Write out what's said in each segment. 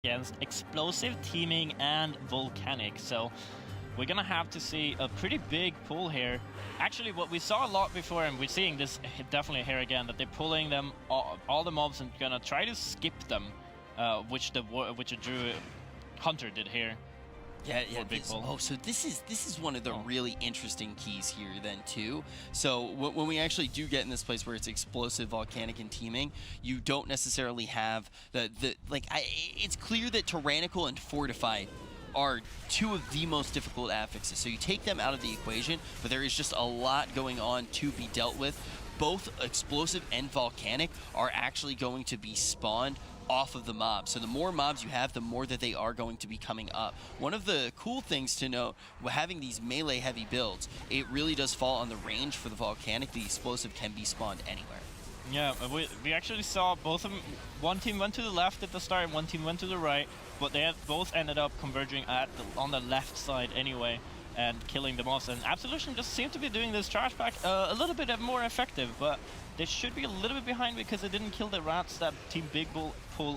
against explosive, teaming, and volcanic. So we're gonna have to see a pretty big pull here. Actually, what we saw a lot before, and we're seeing this definitely here again, that they're pulling them all the mobs and gonna try to skip them, which a Druid Hunter did here. Yeah. So this is one of the really interesting keys here then too. So when we actually do get in this place where it's explosive, volcanic, and teaming, you don't necessarily have it's clear that Tyrannical and Fortified are two of the most difficult affixes. So you take them out of the equation, but there is just a lot going on to be dealt with. Both explosive and volcanic are actually going to be spawned off of the mobs. So the more mobs you have, the more that they are going to be coming up. One of the cool things to note, having these melee heavy builds, it really does fall on the range for the volcanic. The explosive can be spawned anywhere. Yeah, we actually saw both of them. One team went to the left at the start, and one team went to the right, but they both ended up converging on the left side anyway, and killing the boss. And Absolution just seemed to be doing this trash pack a little bit more effective, but they should be a little bit behind because they didn't kill the rats that Team Bigpull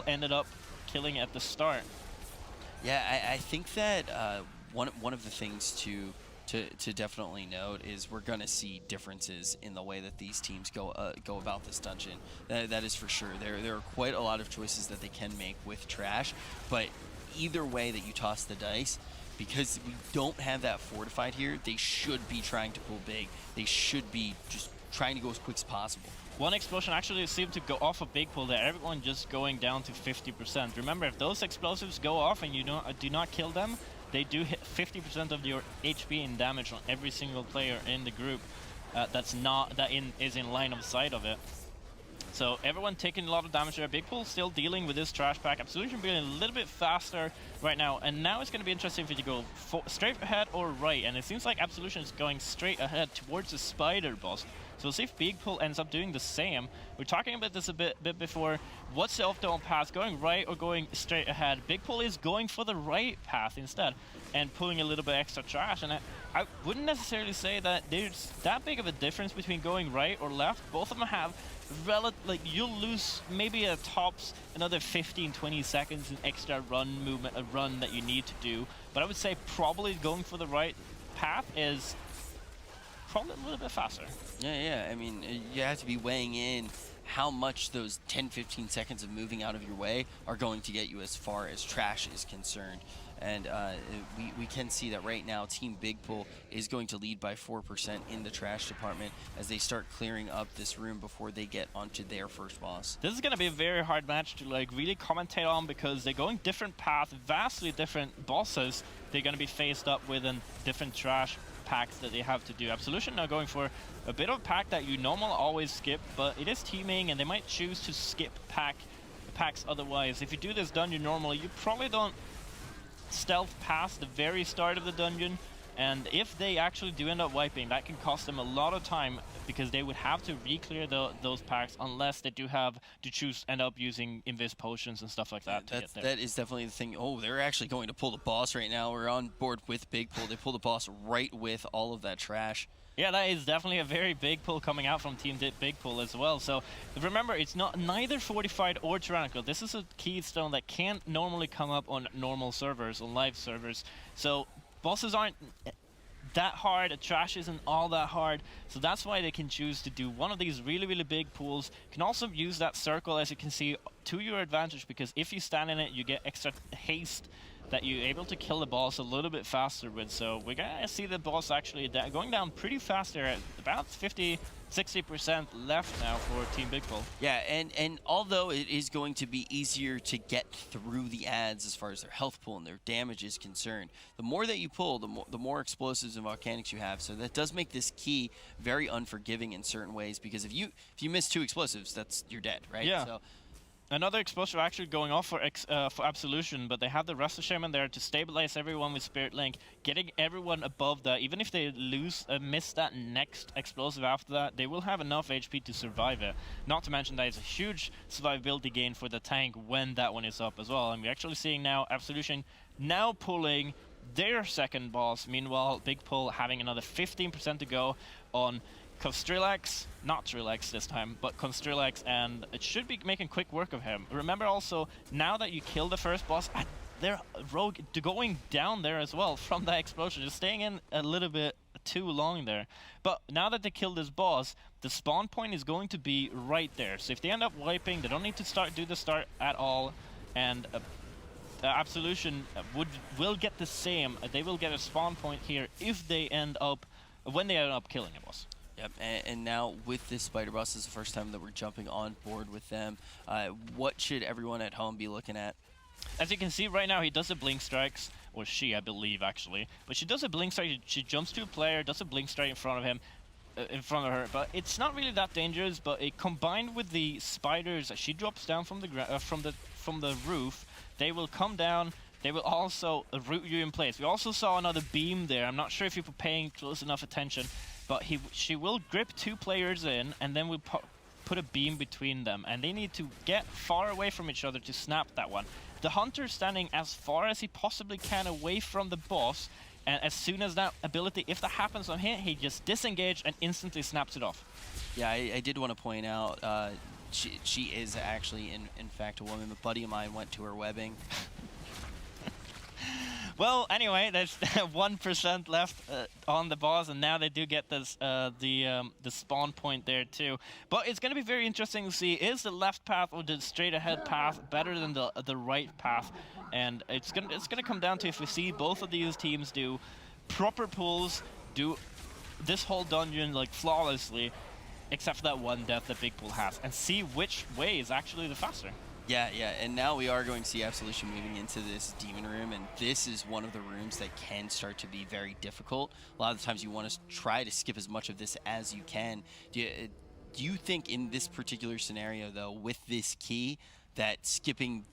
ended up killing at the start. Yeah, I think that one of the things to definitely note is we're going to see differences in the way that these teams go about this dungeon. That is for sure. There are quite a lot of choices that they can make with trash, but either way that you toss the dice, because we don't have that fortified here, they should be trying to pull big. They should be just trying to go as quick as possible. One explosion actually seemed to go off a Bigpull there, everyone just going down to 50%. Remember, if those explosives go off and you do not kill them, they do hit 50% of your HP in damage on every single player in the group is in line of sight of it. So everyone taking a lot of damage there. Bigpull still dealing with this trash pack. Absolution being a little bit faster right now. And now it's going to be interesting if you go straight ahead or right. And it seems like Absolution is going straight ahead towards the spider boss. So we'll see if Bigpull ends up doing the same. We're talking about this a bit before. What's the optimal path? Going right or going straight ahead? Bigpull is going for the right path instead and pulling a little bit extra trash. And I wouldn't necessarily say that there's that big of a difference between going right or left. Both of them have you'll lose maybe at tops another 15-20 seconds in extra run that you need to do, but I would say probably going for the right path is probably a little bit faster. Yeah, I mean, you have to be weighing in how much those 10-15 seconds of moving out of your way are going to get you as far as trash is concerned. And we can see that right now Team Bigpull is going to lead by 4% in the trash department as they start clearing up this room before they get onto their first boss. This is going to be a very hard match to really commentate on because they're going different paths, vastly different bosses they're going to be faced up with and different trash packs that they have to do. Absolution now going for a bit of a pack that you normally always skip, but it is teaming and they might choose to skip packs otherwise. If you do this dungeon normally, you probably don't stealth past the very start of the dungeon, and if they actually do end up wiping, that can cost them a lot of time because they would have to re-clear those packs unless they do have to end up using invis potions and stuff like that. That is definitely the thing. Oh, they're actually going to pull the boss right now. We're on board with Bigpull. They pull the boss right with all of that trash. Yeah, that is definitely a very big pull coming out from Team Bigpull as well. So remember, it's neither Fortified or Tyrannical. This is a keystone that can't normally come up on normal servers, on live servers. So bosses aren't that hard, trash isn't all that hard, so that's why they can choose to do one of these really big pools. You can also use that circle, as you can see, to your advantage, because if you stand in it, you get extra haste that you're able to kill the boss a little bit faster with. So we're gonna see the boss actually going down pretty fast there at about 50-60% left now for Team Bigpull. Yeah, and although it is going to be easier to get through the ads as far as their health pool and their damage is concerned, the more that you pull, the more explosives and volcanics you have. So that does make this key very unforgiving in certain ways, because if you miss 2 explosives, you're dead, right? Yeah. So, another explosive actually going off for Absolution, but they have the Rest of Shaman there to stabilize everyone with Spirit Link, getting everyone above that. Even if they miss that next explosive after that, they will have enough HP to survive it. Not to mention that it's a huge survivability gain for the tank when that one is up as well. And we're actually seeing now Absolution now pulling their second boss. Meanwhile, Bigpull having another 15% to go on Constrilax, not Trilax this time, but Constrilax, and it should be making quick work of him. Remember also, now that you kill the first boss, they're rogue going down there as well from that explosion, just staying in a little bit too long there. But now that they killed this boss, the spawn point is going to be right there. So if they end up wiping, they don't need to do the start at all, and Absolution will get the same. They will get a spawn point here if they end up when they end up killing a boss. Yep, and now with this spider boss, this is the first time that we're jumping on board with them. What should everyone at home be looking at? As you can see right now, he does a blink strikes, or she, I believe, actually. But she does a blink strike. She jumps to a player, does a blink strike in front of him, in front of her. But it's not really that dangerous. But it combined with the spiders, she drops down from the roof. They will come down. They will also root you in place. We also saw another beam there. I'm not sure if you were paying close enough attention. But she will grip 2 players in, and then we'll put a beam between them. And they need to get far away from each other to snap that one. The hunter standing as far as he possibly can away from the boss. And as soon as that ability, if that happens on him, he just disengages and instantly snaps it off. Yeah, I did want to point out, she is actually, in fact, a woman. A buddy of mine went to her webbing. Well, anyway, there's 1% left on the boss, and now they do get this the spawn point there too. But it's going to be very interesting to see, is the left path or the straight ahead path better than the right path? And it's gonna come down to if we see both of these teams do proper pulls, do this whole dungeon like flawlessly, except for that one death that Bigpull has, and see which way is actually the faster. Yeah, and now we are going to see Absolution moving into this demon room, and this is one of the rooms that can start to be very difficult. A lot of the times you want to try to skip as much of this as you can. Do you think in this particular scenario, though, with this key, that skipping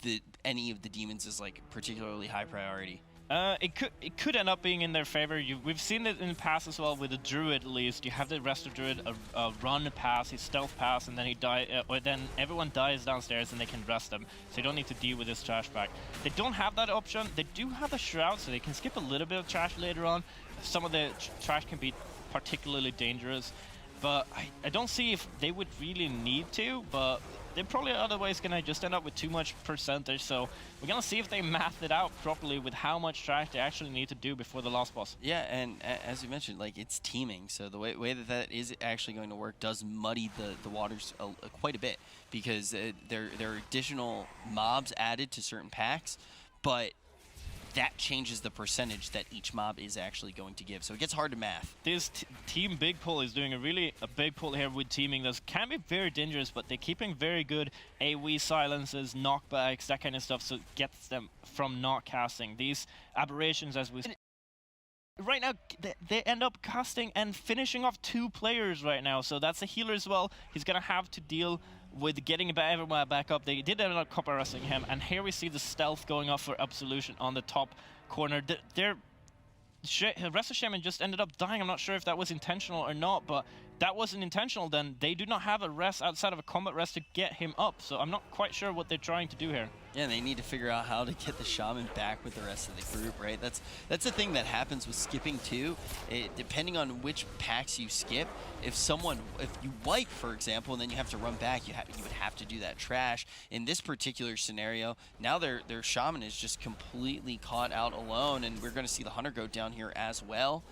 any of the demons is like particularly high priority? It could end up being in their favor. We've seen it in the past as well with the druid. At least you have the resto druid a run pass, his stealth pass, and then he or then everyone dies downstairs and they can rest them. So you don't need to deal with this trash back. They don't have that option. They do have a shroud, so they can skip a little bit of trash later on. Some of the trash can be particularly dangerous, but I don't see if they would really need to. But they're probably otherwise gonna just end up with too much percentage, so we're gonna see if they math it out properly with how much trash they actually need to do before the last boss. Yeah, and as you mentioned, like, it's teaming, so the way that is actually going to work does muddy the waters quite a bit, because there are additional mobs added to certain packs, but that changes the percentage that each mob is actually going to give. So it gets hard to math. This team Bigpull is doing a big pull here with teaming. This can be very dangerous, but they're keeping very good AoE silences, knockbacks, that kind of stuff, so it gets them from not casting. These aberrations, as we right now, they end up casting and finishing off 2 players right now, so that's a healer as well. He's gonna have to deal with getting everyone back up. They did end up copper arresting him, and here we see the stealth going off for Absolution on the top corner. Resto Shaman just ended up dying. I'm not sure if that was intentional or not, but that wasn't intentional, then they do not have a rest outside of a combat rest to get him up, so I'm not quite sure what they're trying to do here. Yeah, they need to figure out how to get the shaman back with the rest of the group, right? That's the thing that happens with skipping too. Depending on which packs you skip, if you wipe, for example, and then you have to run back, you would have to do that trash. In this particular scenario, now their shaman is just completely caught out alone, and we're going to see the hunter go down here as well.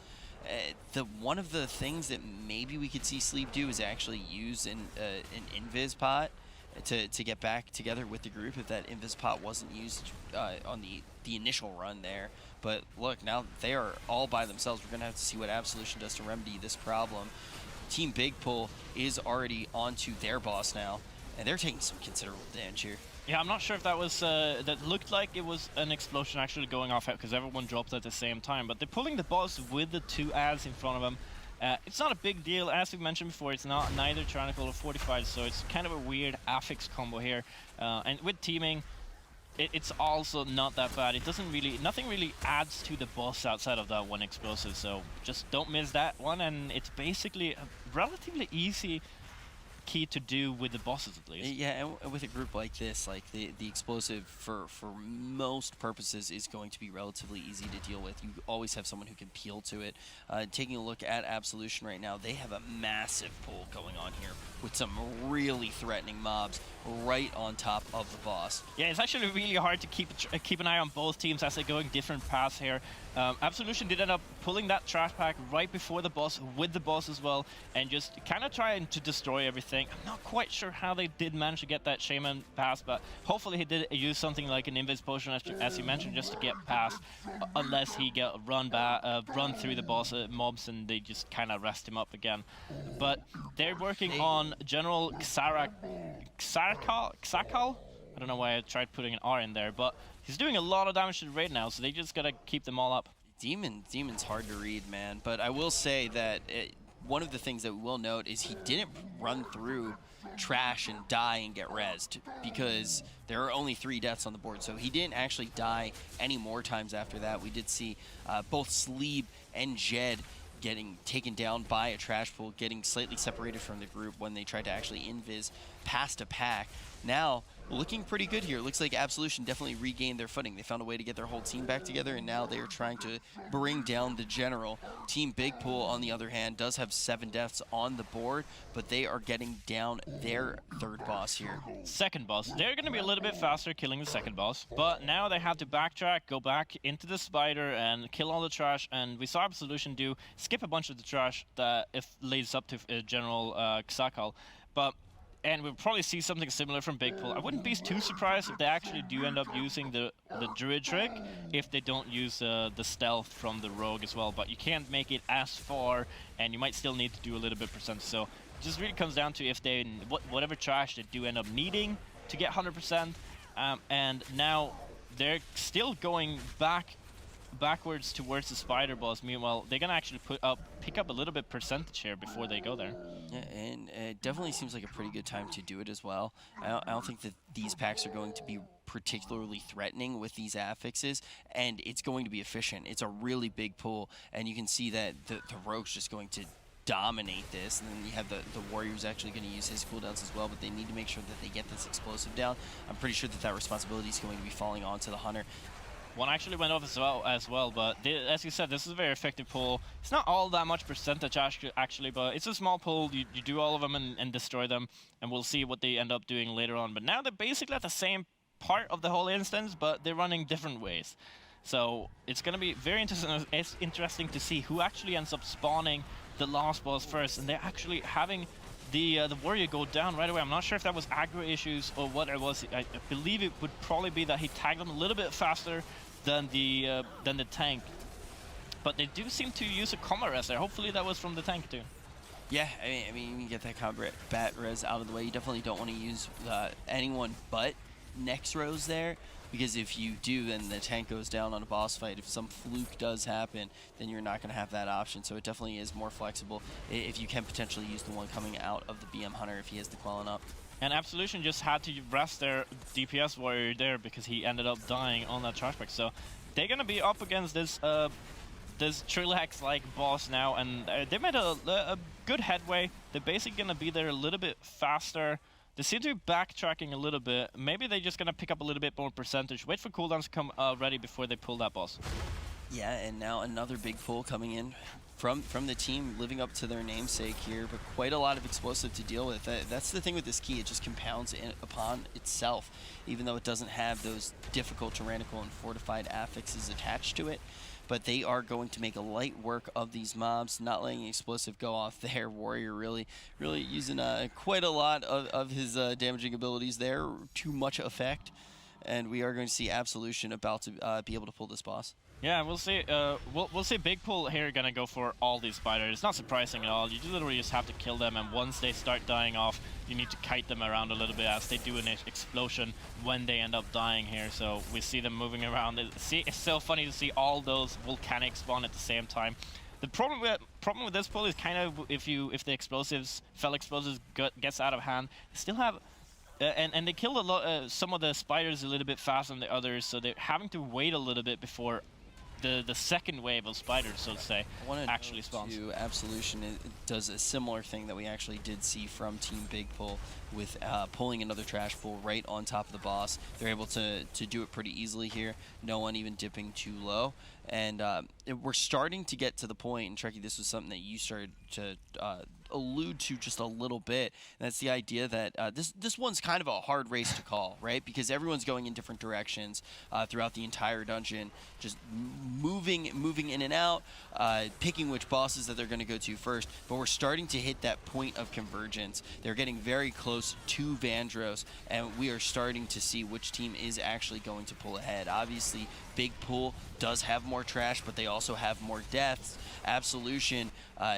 One of the things that maybe we could see Sleep do is actually use an invis pot to get back together with the group if that invis pot wasn't used on the initial run there. But look, now they are all by themselves. We're going to have to see what Absolution does to remedy this problem. Team Bigpull is already onto their boss now, and they're taking some considerable damage here. Yeah, I'm not sure if that was, that looked like it was an explosion actually going off because everyone dropped at the same time. But they're pulling the boss with the 2 ads in front of them. It's not a big deal. As we mentioned before, it's not neither Tyrannical or Fortified, so it's kind of a weird affix combo here. And with teaming, it's also not that bad. It doesn't really, nothing really adds to the boss outside of that one explosive, so just don't miss that one. And it's basically a relatively easy key to do with the bosses at least. Yeah, and with a group like this, like the explosive for most purposes is going to be relatively easy to deal with. You always have someone who can peel to it. Taking a look at Absolution right now, they have a massive pull going on here with some really threatening mobs right on top of the boss. Yeah, it's actually really hard to keep an eye on both teams as they're going different paths here. Absolution did end up pulling that trash pack right before the boss, with the boss as well, and just kind of trying to destroy everything. I'm not quite sure how they did manage to get that Shaman pass, but hopefully he did use something like an Invis Potion, as you mentioned, just to get past, unless he get run through the boss mobs and they just kind of rest him up again. But they're working on General Xarkal? I don't know why I tried putting an R in there, but he's doing a lot of damage to the raid now, so they just gotta keep them all up. Demon's hard to read, man, but I will say that one of the things that we will note is he didn't run through trash and die and get rezzed, because there are only 3 deaths on the board, so he didn't actually die any more times after that. We did see both Sleeb and Jed getting taken down by a trash pool, getting slightly separated from the group when they tried to actually invis past a pack. Now, looking pretty good here. Looks like Absolution definitely regained their footing. They found a way to get their whole team back together, and now they are trying to bring down the general. Team Bigpull, on the other hand, does have 7 deaths on the board, but they are getting down their 3rd boss here. Second boss. They're going to be a little bit faster killing the second boss, but now they have to backtrack, go back into the spider, and kill all the trash. And we saw Absolution skip a bunch of the trash that leads up to General Xarkal, and we'll probably see something similar from Bigpull. I wouldn't be too surprised if they actually do end up using the Druid trick, if they don't use the stealth from the Rogue as well. But you can't make it as far, and you might still need to do a little bit percent. So it just really comes down to if they, whatever trash they do end up needing to get 100%. And now they're still going backwards towards the spider boss. Meanwhile, they're gonna actually pick up a little bit percentage here before they go there. Yeah, and it definitely seems like a pretty good time to do it as well. I don't think that these packs are going to be particularly threatening with these affixes, and it's going to be efficient. It's a really big pull, and you can see that the Rogue's just going to dominate this, and then you have the Warrior's actually going to use his cooldowns as well, but they need to make sure that they get this explosive down. I'm pretty sure that responsibility is going to be falling onto the Hunter. One actually went off as well, but as you said, this is a very effective pull. It's not all that much percentage actually, but it's a small pull. You do all of them and destroy them, and we'll see what they end up doing later on. But now they're basically at the same part of the whole instance, but they're running different ways. So it's going to be very interesting to see who actually ends up spawning the last boss first, and they're actually having the Warrior go down right away. I'm not sure if that was aggro issues or what it was. I believe it would probably be that he tagged them a little bit faster than the tank, but they do seem to use a combat res there. Hopefully that was from the tank too. Yeah, I mean, you get that combat res out of the way. You definitely don't want to use anyone but next rows there, because if you do, then the tank goes down on a boss fight. If some fluke does happen, then you're not going to have that option. So it definitely is more flexible if you can potentially use the one coming out of the BM Hunter if he has the Quelling up. And Absolution just had to rest their DPS Warrior there because he ended up dying on that trash pack. So they're going to be up against this Trillax-like boss now, and they made a good headway. They're basically going to be there a little bit faster. They seem to be backtracking a little bit. Maybe they're just going to pick up a little bit more percentage. Wait for cooldowns to come ready before they pull that boss. Yeah, and now another big pull coming in from the team, living up to their namesake here, but quite a lot of explosive to deal with. That's the thing with this key, it just compounds upon itself, even though it doesn't have those difficult tyrannical and fortified affixes attached to it. But they are going to make a light work of these mobs, not letting the explosive go off there. Warrior really using quite a lot of his damaging abilities there, too much effect. And we are going to see Absolution about to be able to pull this boss. Yeah, we'll see. We'll see Bigpull here gonna go for all these spiders. It's not surprising at all. You literally just have to kill them, and once they start dying off, you need to kite them around a little bit as they do an explosion when they end up dying here. So we see them moving around. It's so funny to see all those volcanic spawn at the same time. The problem with this pull is kind of if the explosives, fell explosives gets out of hand, they still have. And they killed some of the spiders a little bit faster than the others, so they're having to wait a little bit before the second wave of spiders, so to say, actually spawns. Absolution it does a similar thing that we actually did see from Team Bigpull with pulling another trash pull right on top of the boss. They're able to do it pretty easily here. No one even dipping too low. And we're starting to get to the point, and Trekkie, this was something that you started to allude to just a little bit, and that's the idea that this one's kind of a hard race to call, right? Because everyone's going in different directions throughout the entire dungeon, just moving in and out, picking which bosses that they're going to go to first. But we're starting to hit that point of convergence. They're getting very close to Vandros, and we are starting to see which team is actually going to pull ahead. Obviously, Bigpull does have more trash, but they also have more deaths. Absolution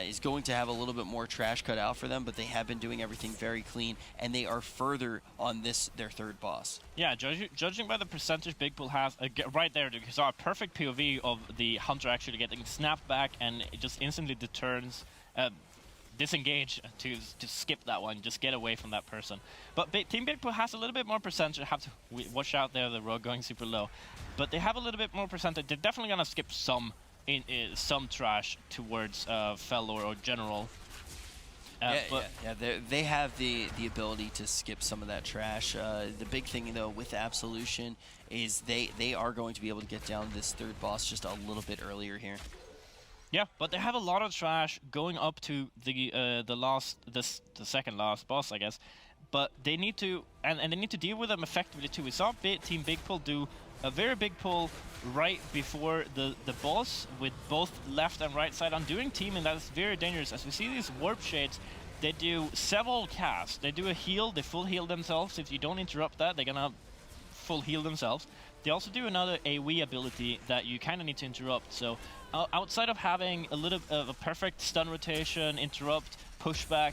is going to have a little bit more trash cut out for them, but they have been doing everything very clean, and they are further on their third boss. Yeah, judging by the percentage Bigpull has, right there, you saw a perfect POV of the Hunter actually getting snapped back, and it just instantly disengage to skip that one, just get away from that person. But Team Bigpull has a little bit more percentage. Have to watch out there, the rogue going super low. But they have a little bit more percentage. They're definitely gonna skip some trash towards Fel or General. They have the ability to skip some of that trash. The big thing though with Absolution is they are going to be able to get down this third boss just a little bit earlier here. Yeah, but they have a lot of trash going up to the second last boss, I guess. But they need to and they need to deal with them effectively too. We saw Team Bigpull do a very big pull right before the boss with both left and right side. Undoing teaming, that is very dangerous. As we see these warp shades, they do several casts. They do a heal, they full heal themselves. If you don't interrupt that, they're gonna full heal themselves. They also do another AoE ability that you kind of need to interrupt. So outside of having a little of a perfect stun rotation, interrupt, pushback,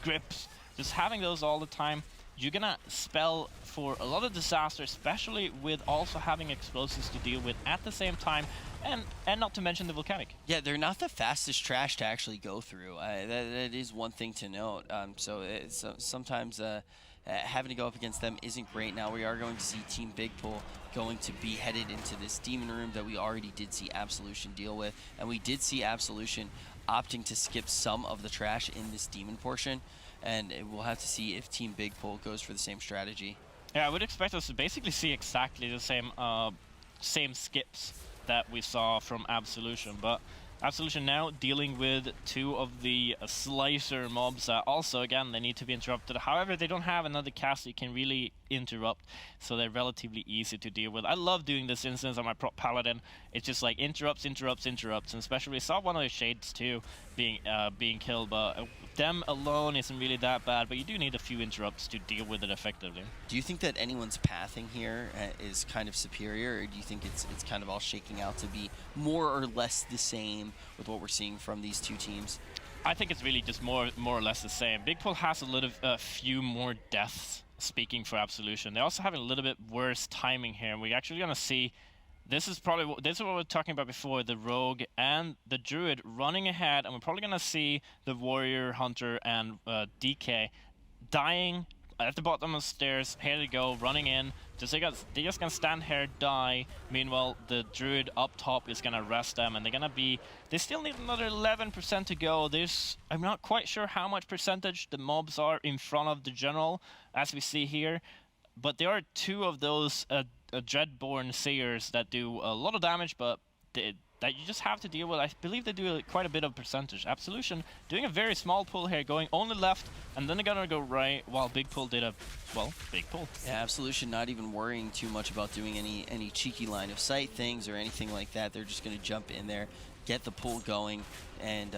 grips, just having those all the time, you're gonna spell for a lot of disaster, especially with also having explosives to deal with at the same time, and not to mention the volcanic. Yeah, they're not the fastest trash to actually go through. That is one thing to note. Sometimes having to go up against them isn't great. Now we are going to see Team Bigpull going to be headed into this demon room that we already did see Absolution deal with, and we did see Absolution opting to skip some of the trash in this demon portion, and we'll have to see if Team Bigpull goes for the same strategy. Yeah, I would expect us to basically see exactly the same skips that we saw from Absolution, but Absolution now dealing with two of the slicer mobs that also, again, they need to be interrupted. However, they don't have another cast you can really interrupt, so they're relatively easy to deal with. I love doing this instance on my prop paladin. It's just like interrupts, and especially we saw one of the shades too being killed, but them alone isn't really that bad, but you do need a few interrupts to deal with it effectively. Do you think that anyone's pathing here is kind of superior, or do you think it's kind of all shaking out to be more or less the same with what we're seeing from these two teams? I think it's really just more or less the same. Bigpull has a few more deaths, speaking for Absolution. They're also having a little bit worse timing here, and we're actually going to see this is what we were talking about before, the rogue and the druid running ahead, and we're probably going to see the warrior, hunter, and DK dying at the bottom of the stairs. Here they go, running in. They're just going to stand here, die. Meanwhile, the druid up top is going to rest them, and they still need another 11% to go. I'm not quite sure how much percentage the mobs are in front of the general, as we see here, but there are two of those Dreadborn Seers that do a lot of damage, but that you just have to deal with. I believe they do quite a bit of percentage. Absolution doing a very small pull here, going only left, and then they're gonna go right, while Bigpull did big pull. Yeah, Absolution not even worrying too much about doing any cheeky line of sight things or anything like that. They're just gonna jump in there, get the pull going, and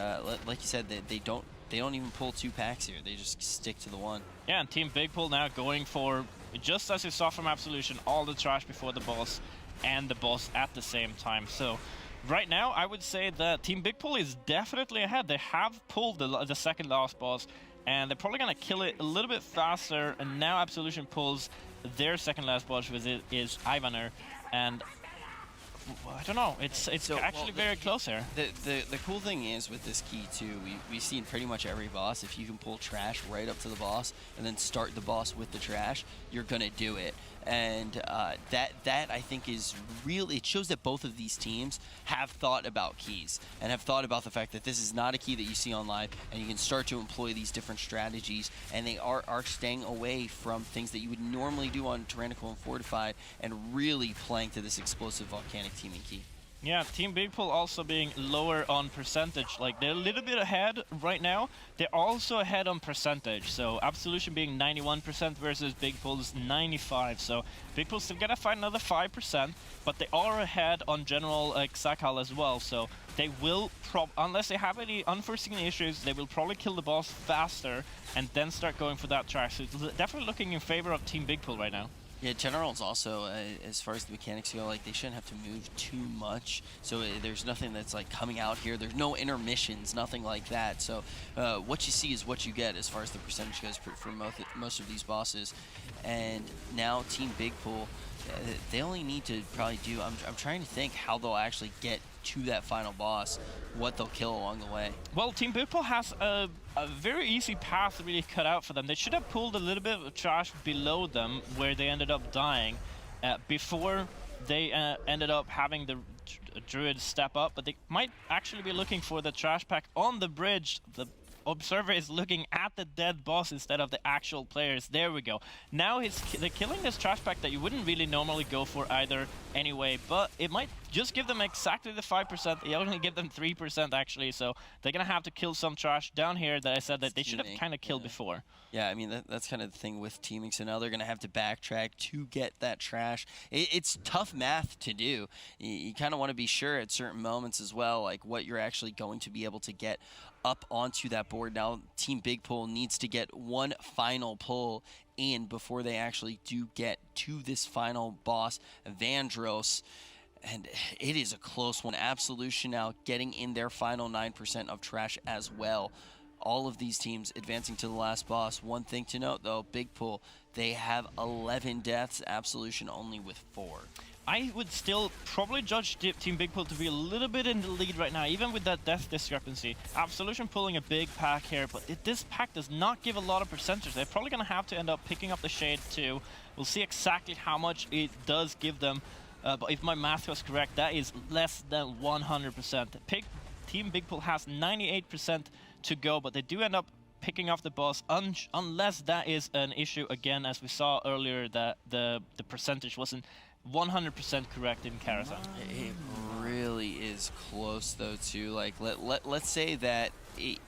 like you said, they don't even pull two packs here. They just stick to the one. Yeah, and Team Bigpull now going for, just as you saw from Absolution, all the trash before the boss and the boss at the same time. So right now, I would say that Team Bigpull is definitely ahead. They have pulled the second last boss, and they're probably going to kill it a little bit faster. And now Absolution pulls their second last boss, which is Ivaner. And I don't know. It's So, actually very close here. The cool thing is with this key too, we've seen pretty much every boss. If you can pull trash right up to the boss and then start the boss with the trash, you're gonna do it. And that I think is real. It shows that both of these teams have thought about keys and have thought about the fact that this is not a key that you see on live, and you can start to employ these different strategies. And they are staying away from things that you would normally do on Tyrannical and Fortified, and really playing to this explosive volcanic teaming key. Yeah, Team Bigpull also being lower on percentage. Like, they're a little bit ahead right now. They're also ahead on percentage. So Absolution being 91% versus Bigpull's 95%. So Bigpull's still gonna find another 5%, but they are ahead on general Xakal as well. So they will, unless they have any unforeseen issues, they will probably kill the boss faster and then start going for that trash. So it's definitely looking in favor of Team Bigpull right now. Yeah, Generals also, as far as the mechanics go, like, they shouldn't have to move too much. So there's nothing that's like coming out here. There's no intermissions, nothing like that. So what you see is what you get as far as the percentage goes for most of these bosses. And now Team Bigpull, they only need to probably do, I'm trying to think how they'll actually get to that final boss, what they'll kill along the way. Well, Team Bigpull has a very easy path really cut out for them. They should have pulled a little bit of trash below them where they ended up dying before they ended up having the druid step up, but they might actually be looking for the trash pack on the bridge. The observer is looking at the dead boss instead of the actual players. There we go. Now they're killing this trash pack that you wouldn't really normally go for either anyway, but it might just give them exactly the 5%. It only give them 3% actually, so they're gonna have to kill some trash down here that I said that they should have kind of killed before. Yeah, I mean, that's kind of the thing with teaming, so now they're gonna have to backtrack to get that trash. It's tough math to do. You kind of want to be sure at certain moments as well, like what you're actually going to be able to get up onto that board. Now Team Bigpull needs to get one final pull in before they actually do get to this final boss, Vandross, and it is a close one. Absolution now getting in their final 9% of trash as well. All of these teams advancing to the last boss. One thing to note though, Bigpull, they have 11 deaths, Absolution only with 4. I would still probably judge Team Bigpull to be a little bit in the lead right now, even with that death discrepancy. Absolution pulling a big pack here, but this pack does not give a lot of percentage. They're probably going to have to end up picking up the Shade too. We'll see exactly how much it does give them, but if my math was correct, that is less than 100%. Team Bigpull has 98% to go, but they do end up picking off the boss unless that is an issue again, as we saw earlier, that the percentage wasn't 100% correct in Karazhan. It really is close though too. Like let's say that it's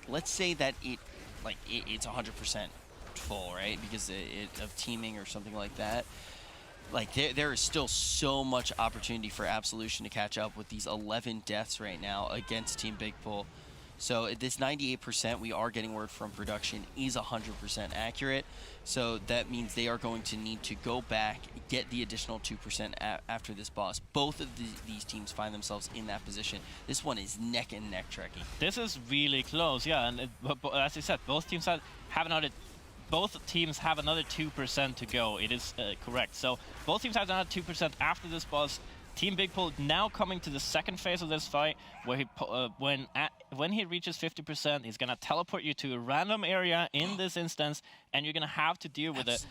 100% full, right? Because of teaming or something like that. Like there is still so much opportunity for Absolution to catch up with these 11 deaths right now against Team Bigpull. So this 98% we are getting word from production is 100% accurate. So that means they are going to need to go back, get the additional 2% after this boss. Both of these teams find themselves in that position. This one is neck and neck, Trekkie. This is really close, yeah. And as you said, both teams have another 2% to go. It is correct. So both teams have another 2% after this boss. Team Bigpull now coming to the second phase of this fight, where when he reaches 50%, he's gonna teleport you to a random area in this instance, and you're gonna have to deal with it.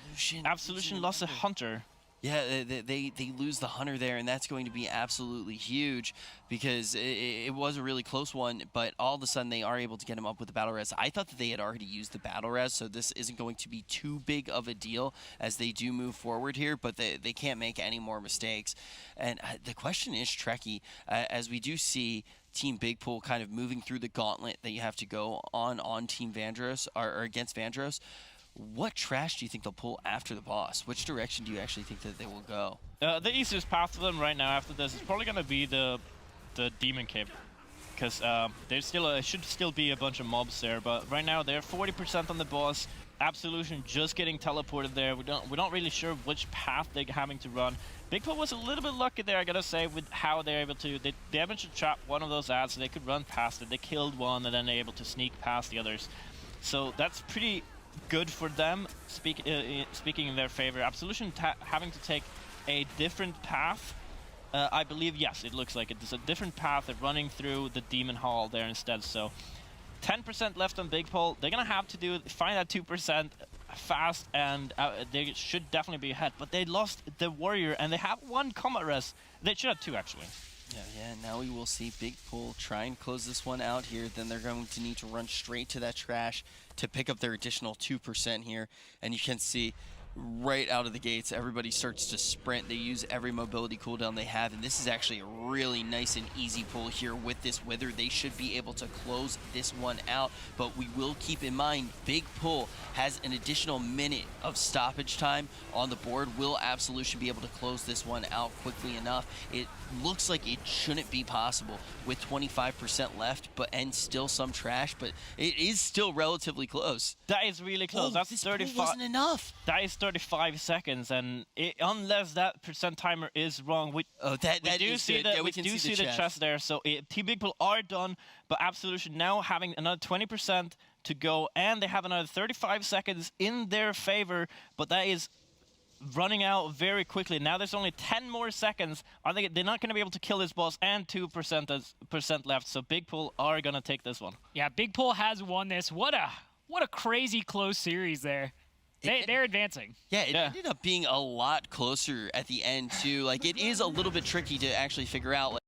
Absolution lost a hunter. Yeah, they lose the hunter there, and that's going to be absolutely huge because it was a really close one, but all of a sudden they are able to get him up with the battle res. I thought that they had already used the battle res, so this isn't going to be too big of a deal as they do move forward here, but they can't make any more mistakes. And the question is, Trekkie, as we do see Team Bigpull kind of moving through the gauntlet that you have to go on Team Vandross, or against Vandross, what trash do you think they'll pull after the boss? Which direction do you actually think that they will go? The easiest path for them right now after this is probably going to be the Demon Cave, because there's should still be a bunch of mobs there. But right now they're 40% on the boss. Absolution just getting teleported there. We're not really sure which path they're having to run. Bigpull was a little bit lucky there, I gotta say, with how they're able to. They managed to trap one of those ads, so they could run past it. They killed one, and then they're able to sneak past the others. So that's pretty good for them, speaking in their favor. Absolution having to take a different path I believe, yes, it looks like it. There's a different path of running through the Demon Hall there instead. So 10% left on Bigpull. They're going to have to find that 2% fast, and they should definitely be ahead. But they lost the Warrior, and they have 1 combat res. They should have 2, actually. Yeah, now we will see Bigpull try and close this one out here. Then they're going to need to run straight to that trash to pick up their additional 2% here. And you can see right out of the gates, everybody starts to sprint. They use every mobility cooldown they have, and this is actually a really nice and easy pull here with this Wither. They should be able to close this one out, but we will keep in mind Bigpull has an additional minute of stoppage time on the board. Will Absolution be able to close this one out quickly enough? It looks like it shouldn't be possible with 25% left, and still some trash, but it is still relatively close. That is really close. Oh, That's this 35. wasn't enough. That is 35 seconds, and unless that percent timer is wrong, we do see the chest there. So Team Bigpull are done, but Absolution now having another 20% to go, and they have another 35 seconds in their favor, but that is running out very quickly. Now there's only 10 more seconds. They're not going to be able to kill this boss, and 2% left, so Bigpull are going to take this one. Yeah, Bigpull has won this. What a crazy close series there. They're advancing. Yeah, it ended up being a lot closer at the end, too. Like, it is a little bit tricky to actually figure out.